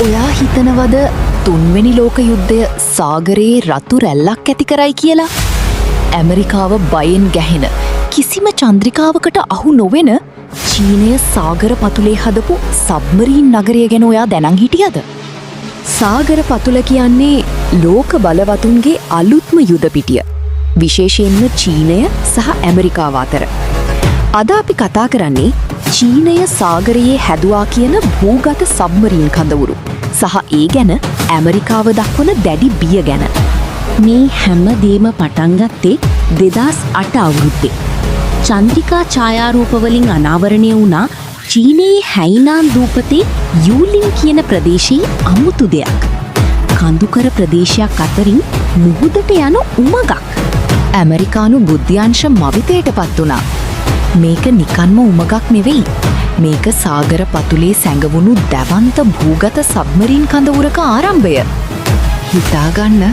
ඔයා හිතනවද තුන්වෙනි ලෝක යුද්ධය සාගරයේ රතු රැල්ලක් ඇති කරයි කියලා? ඇමරිකාව බයෙන් ගැහෙන කිසිම චන්ද්‍රිකාවකට අහු නොවෙන චීනය සාගර පතුලේ හදපු සබ්මරීන් නගරය ගැන ඔයා දැනන් හිටියද? සාගර පතුල කියන්නේ ලෝක බලවතුන්ගේ අලුත්ම යුද පිටිය. විශේෂයෙන්ම චීනය සහ ඇමරිකාව අතර. අද අපි කතා කරන්නේ චීනය සාගරයේ හැදුවා කියන භූගත සබ්මරීන් කඳවුරු සහ ඒ ගැන ඇමරිකාව දක්වන දැඩි බිය ගැන. මේ හැම දේම පටන් ගත්තේ 2008 අවුරුද්දේ. චන්ද්‍රිකා ඡායාරූපවලින් අනාවරණය වුණා චීනයේ හැයිනාන් දූපතේ යූලින් කියන ප්‍රදේශයේ අමුතු දෙයක්. කඳුකර ප්‍රදේශයක් අතරින් මුහුදට යන උමගක්. ඇමරිකානු බුද්ධ්‍යංශ මවිතයටපත් වුණා. මේක නිකන්ම උමගක් නෙවෙයි. මේක සාගර පතුලේ සැඟවුණු දැවන්ත භූගත සබ්මරීන් කඳවුරක ආරම්භය. හිතාගන්න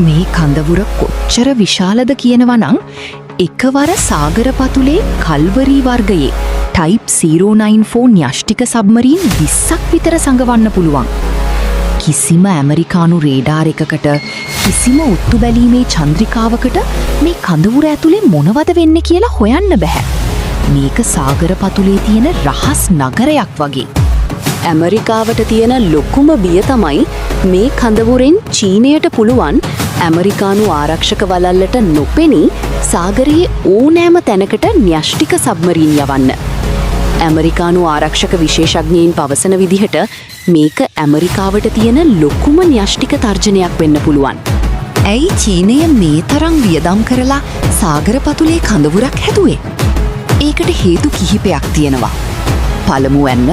මේ කඳවුර කොච්චර විශාලද කියනවා නම් එකවර සාගර පතුලේ කල්වරී වර්ගයේ ටයිප් 094 න්‍යෂ්ටික සබ්මරීන් 20ක් විතර සඟවන්න පුළුවන්. කිසිම ඇමරිකානු රේඩාර් එකකට කිසිම ඔත්තු බැලීමේ චන්ද්‍රිකාවකට මේ කඳවුර ඇතුලේ මොනවද වෙන්නේ කියලා හොයන්න බෑ. මේක සාගර පතුලේ තියෙන රහස් නගරයක් වගේ. ඇමරිකාවට තියෙන ලොකුම බිය තමයි මේ කඳවුරෙන් චීනයට පුළුවන් ඇමරිකානු ආරක්ෂක වලල්ලට නොපෙනී සාගරයේ ඕනෑම තැනකට න්‍යෂ්ටික සබ්මරීන් යවන්න. ඇමරිකානු ආරක්ෂක විශේෂඥයින් පවසන විදිහට මේක ඇමරිකාවට තියෙන ලොකුම න්‍යෂ්ටික තර්ජනයක් වෙන්න පුළුවන්. ඇයි චීනය මේ තරම් වියදම් කරලා සාගර පතුලේ කඳවුරක් හැදුවේ? ඒකට හේතු කිහිපයක් තියෙනවා. පළමුවැන්න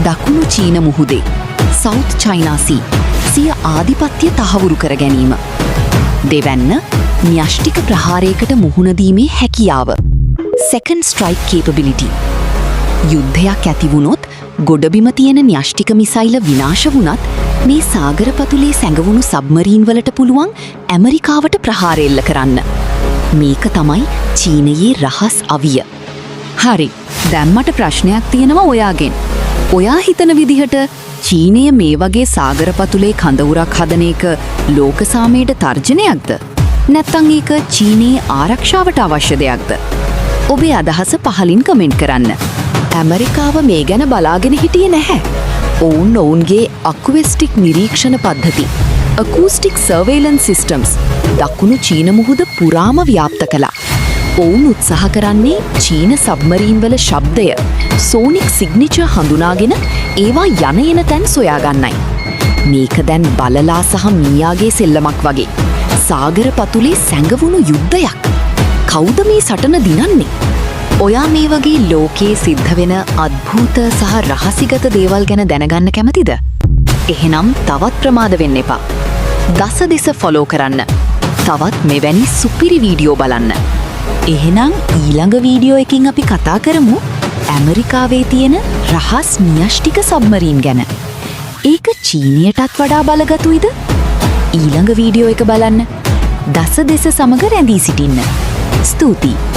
දකුණු චීන මුහුදේ සවුත් චයිනා සී සිය ආධිපත්‍ය තහවුරු කර ගැනීම. දෙවැන්න න්‍යෂ්ටික ප්‍රහාරයකට මුහුණ දීමේ හැකියාව. Second strike capability. යුද්ධයක් ඇති වුණොත් ගොඩබිම තියෙන න්‍යෂ්ටික මිසයිල විනාශ වුණත් මේ සාගර පතුලේ සැඟවුණු සබ්මරීන් වලට පුළුවන් ඇමරිකාවට ප්‍රහාර එල්ල කරන්න. මේක තමයි චීනයේ රහස් අවිය. හරි, දැන් මට ප්‍රශ්නයක් තියෙනවා ඔයාගෙන්. ඔයා හිතන විදිහට චීනය මේ වගේ සාගර පතුලේ කඳවුරක් හදන එක ලෝක සාමයට තර්ජනයක්ද? නැත්නම් ඒක චීනයේ ආරක්ෂාවට අවශ්‍ය දෙයක්ද? ඔබේ අදහස පහලින් කමෙන්ට් කරන්න. ඇමරිකාව මේ ගැන බලාගෙන හිටියේ නැහැ. ඔවුන්ගේ අක්වෙස්ටික් නිරීක්ෂණ පද්ධති acoustic surveillance systems දකුණු චීන මුහුද පුරාම ව්‍යාප්ත කළා. ඔවුන් උත්සාහ කරන්නේ චීන සබ්මරීන් වල ශබ්දය සෝනික් සිග්නිචර් හඳුනාගෙන ඒවා යන එන තැන් සොයාගන්නයි. මේක දැන් බලලා සහ මීයාගේ සෙල්ලමක් වගේ. සාගර පතුලේ සැඟවුණු යුද්ධයක්. කවුද මේ සටන දිනන්නේ? ඔයා මේ වගේ ලෝකයේ සිද්ධ වෙන අద్භූත සහ රහසිගත දේවල් ගැන දැනගන්න කැමතිද? එහෙනම් තවත් ප්‍රමාද වෙන්න එපා. දස දෙස ෆොලෝ කරන්න. තවත් මෙවැනි සුපිරි වීඩියෝ බලන්න. එහෙනම් ඊළඟ වීඩියෝ එකකින් අපි කතා කරමු ඇමරිකාවේ තියෙන රහස් න්‍යෂ්ටික සබ්මරීන් ගැන. ඒක චීනයටත් වඩා බලගතුයිද? ඊළඟ වීඩියෝ එක බලන්න. දස දෙස සමග රැඳී සිටින්න. ස්තුතියි.